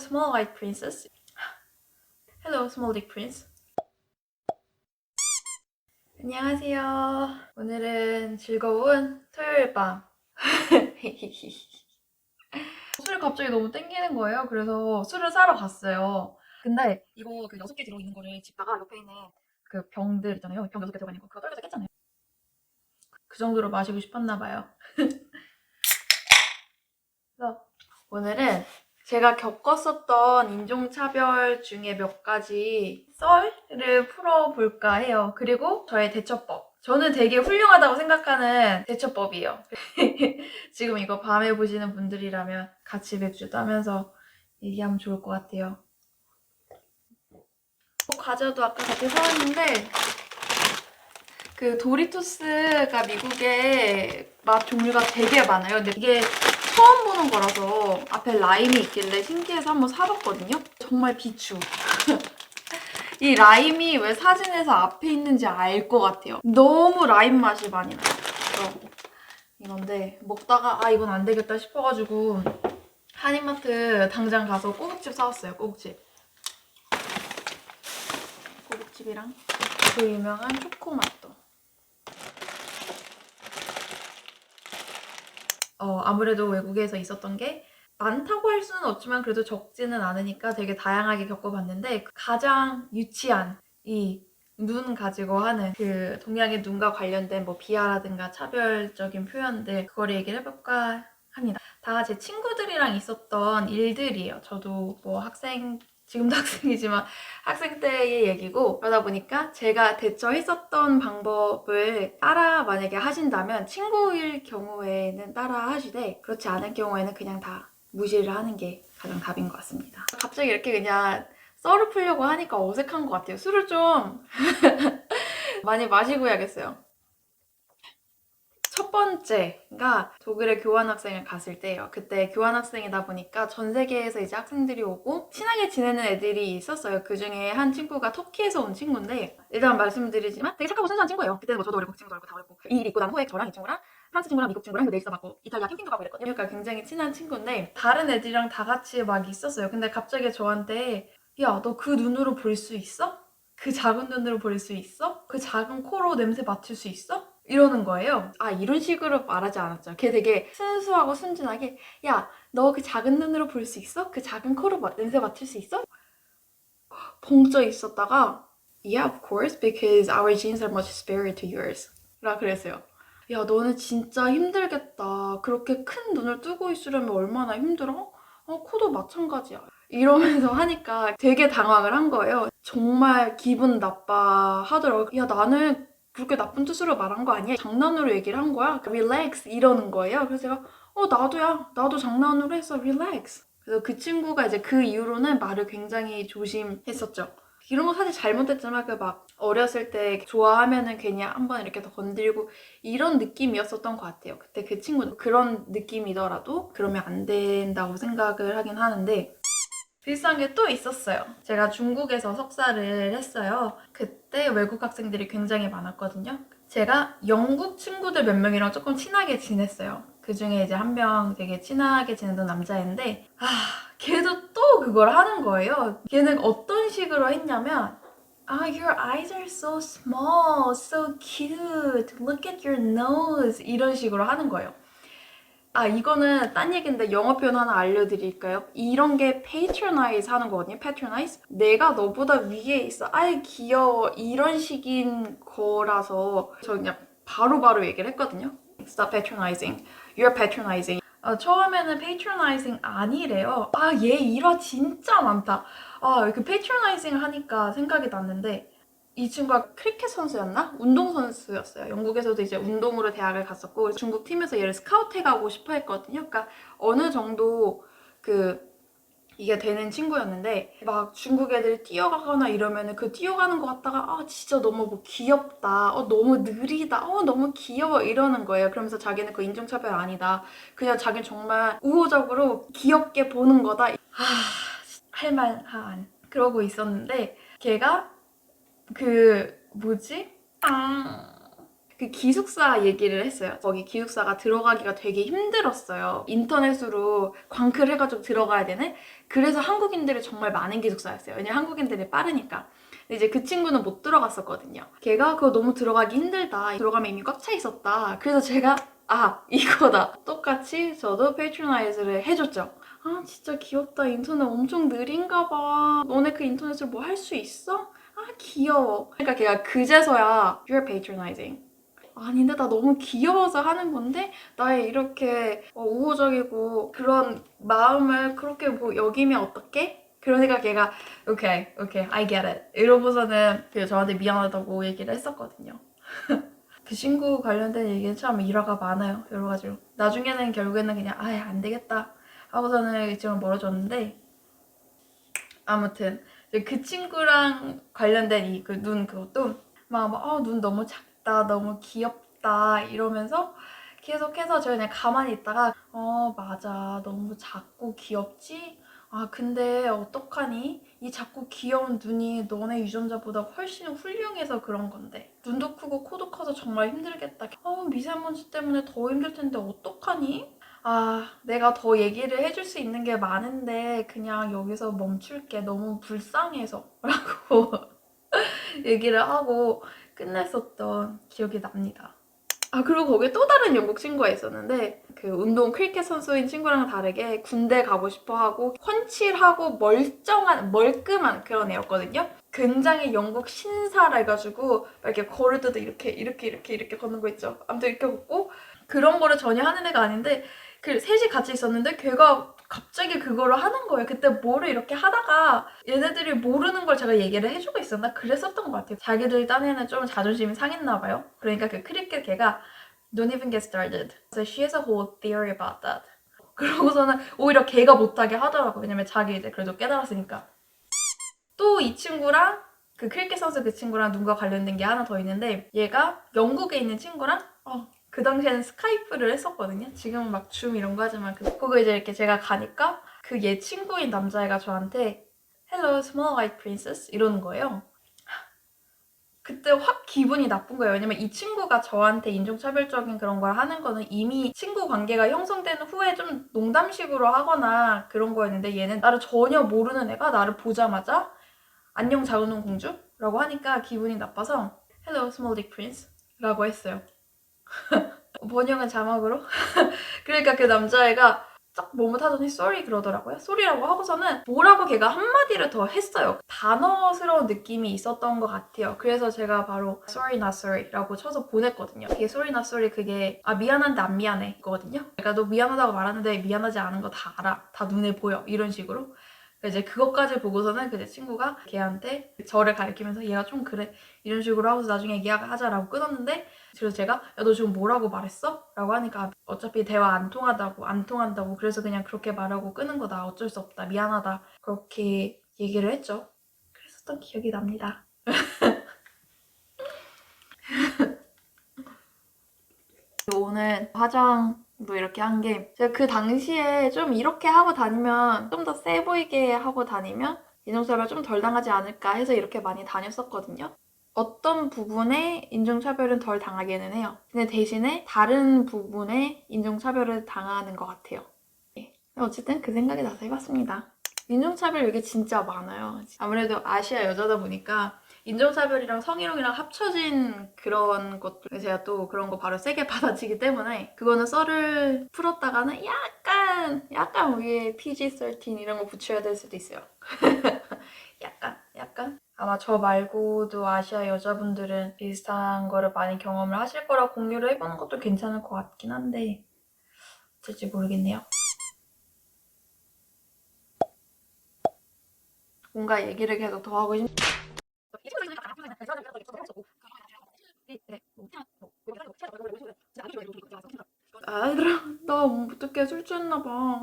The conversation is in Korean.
small white princess. Hello, small dick prince. 안녕하세요. 오늘은 즐거운 토요일 밤. 술이 갑자기 너무 땡기는 거예요. 그래서 술을 사러 갔어요. 근데 이거 그 6개 들어있는 거를 집다가 옆에 있는 그 병들 있잖아요. 병 6개 들어가 있는 거. 그거 떨려서 깼잖아요. 그 정도로 마시고 싶었나 봐요. 그래서 오늘은 제가 겪었었던 인종차별 중에 몇 가지 썰을 풀어볼까 해요. 그리고 저의 대처법. 저는 되게 훌륭하다고 생각하는 대처법이에요. 지금 이거 밤에 보시는 분들이라면 같이 맥주 따면서 얘기하면 좋을 것 같아요. 과자도 아까 같이 사왔는데 그 도리토스가 미국에 맛 종류가 되게 많아요. 근데 이게 처음 보는 거라서 앞에 라임이 있길래 신기해서 한번 사봤거든요. 정말 비추. 이 라임이 왜 사진에서 앞에 있는지 알 것 같아요. 너무 라임 맛이 많이 나요. 그래서 이건데 먹다가 아 이건 안 되겠다 싶어가지고 한인마트 당장 가서 꼬북칩 사왔어요. 꼬북칩. 꼬북칩이랑 그 유명한 초코맛도. 아무래도 외국에서 있었던 게 많다고 할 수는 없지만 그래도 적지는 않으니까 되게 다양하게 겪어봤는데 가장 유치한 이 눈 가지고 하는 그 동양의 눈과 관련된 뭐 비하라든가 차별적인 표현들 그거를 얘기를 해볼까 합니다. 다 제 친구들이랑 있었던 일들이에요. 저도 뭐 지금도 학생이지만 학생 때의 얘기고 그러다 보니까 제가 대처했었던 방법을 따라 만약에 하신다면 친구일 경우에는 따라 하시되 그렇지 않을 경우에는 그냥 다 무시를 하는 게 가장 답인 것 같습니다. 갑자기 이렇게 그냥 썰을 풀려고 하니까 어색한 것 같아요. 술을 좀 많이 마시고 해야겠어요. 첫 번째가 독일에 교환학생을 갔을 때예요. 그때 교환학생이다 보니까 전 세계에서 이제 학생들이 오고 친하게 지내는 애들이 있었어요. 그 중에 한 친구가 터키에서 온 친구인데 일단 말씀드리지만 되게 착하고 순수한 친구예요. 그때는 뭐 저도 어렸고 그 친구도 어렸고 다 어렸고 이 일 있고 난 후에 저랑 이 친구랑 프랑스 친구랑 미국 친구랑 넷이서 막 이탈리아 캠핑도 가고 이랬거든요. 그러니까 굉장히 친한 친구인데 다른 애들이랑 다 같이 막 있었어요. 근데 갑자기 저한테 야, 너 그 눈으로 볼 수 있어? 그 작은 눈으로 볼 수 있어? 그 작은 코로 냄새 맡을 수 있어? 이러는 거예요. 아, 이런 식으로 말하지 않았죠. 걔 되게 순수하고 순진하게 야, 너 그 작은 눈으로 볼 수 있어? 그 작은 코로 냄새 맡을 수 있어? 벙쪄 있었다가 Yeah, of course, because our genes are much superior to yours. 라 그랬어요. 야, 너는 진짜 힘들겠다. 그렇게 큰 눈을 뜨고 있으려면 얼마나 힘들어? 코도 마찬가지야. 이러면서 하니까 되게 당황을 한 거예요. 정말 기분 나빠하더라고요. 야, 나는 그렇게 나쁜 뜻으로 말한 거 아니야? 장난으로 얘기를 한 거야? Relax 이러는 거예요. 그래서 제가 나도야. 나도 장난으로 했어. Relax. 그래서 그 친구가 이제 그 이후로는 말을 굉장히 조심했었죠. 이런 거 사실 잘못했지만 그 막 어렸을 때 좋아하면은 괜히 한번 이렇게 더 건들고 이런 느낌이었었던 것 같아요. 그때 그 친구도 그런 느낌이더라도 그러면 안 된다고 생각을 하긴 하는데 비슷한 게 또 있었어요. 제가 중국에서 석사를 했어요. 그때 외국 학생들이 굉장히 많았거든요. 제가 영국 친구들 몇 명이랑 조금 친하게 지냈어요. 그 중에 이제 한 명 되게 친하게 지내던 남자인데 걔도 또 그걸 하는 거예요. 걔는 어떤 식으로 했냐면 your eyes are so small, so cute, look at your nose 이런 식으로 하는 거예요. 이거는 딴 얘기인데 영어 표현 하나 알려드릴까요? 이런 게 patronize 하는 거거든요. patronize. 내가 너보다 위에 있어. 아이 귀여워. 이런 식인 거라서 저 그냥 바로바로 얘기를 했거든요. Stop patronizing. You're patronizing. 처음에는 patronizing 아니래요. 얘 일화 진짜 많다. 그 patronizing 하니까 생각이 났는데 이 친구가 크리켓 선수였나? 운동선수였어요. 영국에서도 이제 운동으로 대학을 갔었고 중국 팀에서 얘를 스카우트 가고 싶어 했거든요. 그러니까 어느 정도 이게 되는 친구였는데 막 중국 애들이 뛰어가거나 이러면은 그 뛰어가는 거 같다가 진짜 너무 뭐 귀엽다. 너무 느리다. 너무 귀여워 이러는 거예요. 그러면서 자기는 그 인종차별 아니다. 그냥 자기는 정말 우호적으로 귀엽게 보는 거다. 할만한 그러고 있었는데 걔가 뭐지? 그 기숙사 얘기를 했어요. 거기 기숙사가 들어가기가 되게 힘들었어요. 인터넷으로 광클 해가지고 들어가야 되는? 그래서 한국인들이 정말 많은 기숙사였어요. 왜냐면 한국인들이 빠르니까. 근데 이제 그 친구는 못 들어갔었거든요. 걔가 그거 너무 들어가기 힘들다. 들어가면 이미 꽉 차 있었다. 그래서 제가 이거다. 똑같이 저도 패트로나이즈를 해줬죠. 아 진짜 귀엽다. 인터넷 엄청 느린가 봐. 너네 그 인터넷으로 뭐 할 수 있어? 아 귀여워. 그러니까 걔가 그제서야 You're patronizing. 아닌데 나 너무 귀여워서 하는 건데 나의 이렇게 우호적이고 그런 마음을 그렇게 뭐 여기면 어떡해? 그러니까 걔가 오케이 I get it 이러고서는 저한테 미안하다고 얘기를 했었거든요. 그 친구 관련된 얘기는 참 일화가 많아요. 여러 가지로. 나중에는 결국에는 그냥 안 되겠다 하고서는 이쪽은 멀어졌는데 아무튼 그 친구랑 관련된 이 그 눈 그것도 막 눈 너무 작다 너무 귀엽다 이러면서 계속해서 제가 그냥 가만히 있다가 맞아 너무 작고 귀엽지? 근데 어떡하니? 이 작고 귀여운 눈이 너네 유전자보다 훨씬 훌륭해서 그런 건데 눈도 크고 코도 커서 정말 힘들겠다. 미세먼지 때문에 더 힘들 텐데 어떡하니? 내가 더 얘기를 해줄 수 있는 게 많은데 그냥 여기서 멈출게. 너무 불쌍해서 라고 얘기를 하고 끝냈었던 기억이 납니다. 그리고 거기에 또 다른 영국 친구가 있었는데 그 운동 크리켓 선수인 친구랑 다르게 군대 가고 싶어 하고 훤칠하고 멀끔한 그런 애였거든요. 굉장히 영국 신사라 해가지고 이렇게 걸을 때도 이렇게 걷는 거 있죠. 아무튼 이렇게 걷고 그런 거를 전혀 하는 애가 아닌데 그 셋이 같이 있었는데 걔가 갑자기 그거를 하는 거예요. 그때 뭐를 이렇게 하다가 얘네들이 모르는 걸 제가 얘기를 해주고 있었나? 그랬었던 것 같아요. 자기들 딴에는 좀 자존심이 상했나 봐요. 그러니까 그 크리켓 걔가 Don't even get started. So she has a whole theory about that. 그러고서는 오히려 걔가 못하게 하더라고. 왜냐면 자기 이제 그래도 깨달았으니까. 또 이 친구랑 그 크리켓 선수 그 친구랑 눈과 관련된 게 하나 더 있는데 얘가 영국에 있는 친구랑 그 당시에는 스카이프를 했었거든요. 지금은 막 줌 이런 거 하지만 그거 이제 이렇게 제가 가니까 그 얘 친구인 남자애가 저한테 Hello, small white princess 이러는 거예요. 그때 확 기분이 나쁜 거예요. 왜냐면 이 친구가 저한테 인종차별적인 그런 걸 하는 거는 이미 친구 관계가 형성된 후에 좀 농담식으로 하거나 그런 거였는데 얘는 나를 전혀 모르는 애가 나를 보자마자 안녕 작은 공주? 라고 하니까 기분이 나빠서 Hello, small dick prince 라고 했어요. 번역은 자막으로. 그러니까 그 남자애가 딱 뭐뭇하더니 sorry 그러더라고요. sorry라고 하고서는 뭐라고 걔가 한마디를 더 했어요. 단어스러운 느낌이 있었던 것 같아요. 그래서 제가 바로 sorry not sorry라고 쳐서 보냈거든요. 이게 sorry not sorry 그게 미안한데 안 미안해 거든요. 그러니까 너 미안하다고 말하는데 미안하지 않은 거 다 알아. 다 눈에 보여. 이런 식으로. 이제 그것까지 보고서는 그 친구가 걔한테 저를 가리키면서 얘가 좀 그래 이런 식으로 하고서 나중에 이야기하자라고 끊었는데 그래서 제가 야 너 지금 뭐라고 말했어? 라고 하니까 어차피 대화 안 통한다고 그래서 그냥 그렇게 말하고 끄는 거다 어쩔 수 없다 미안하다 그렇게 얘기를 했죠. 그랬었던 기억이 납니다. 오늘 화장도 이렇게 한 게 제가 그 당시에 좀 이렇게 하고 다니면 좀 더 세 보이게 하고 다니면 인종차별 좀 덜 당하지 않을까 해서 이렇게 많이 다녔었거든요. 어떤 부분에 인종차별은 덜 당하기는 해요. 근데 대신에 다른 부분에 인종차별을 당하는 것 같아요. 네. 어쨌든 그 생각이 나서 해봤습니다. 인종차별 이게 진짜 많아요. 아무래도 아시아 여자다 보니까 인종차별이랑 성희롱이랑 합쳐진 그런 것들 제가 또 그런 거 바로 세게 받아치기 때문에 그거는 썰을 풀었다가는 약간 위에 PG-13 이런 거 붙여야 될 수도 있어요. 약간 아마 저 말고도 아시아 여자분들은 비슷한 거를 많이 경험을 하실 거라 공유를 해보는 것도 괜찮을 것 같긴 한데 어쩔지 모르겠네요. 뭔가 얘기를 계속 더 하고 싶... 얘들아 나 어떻게 술 취했나 봐.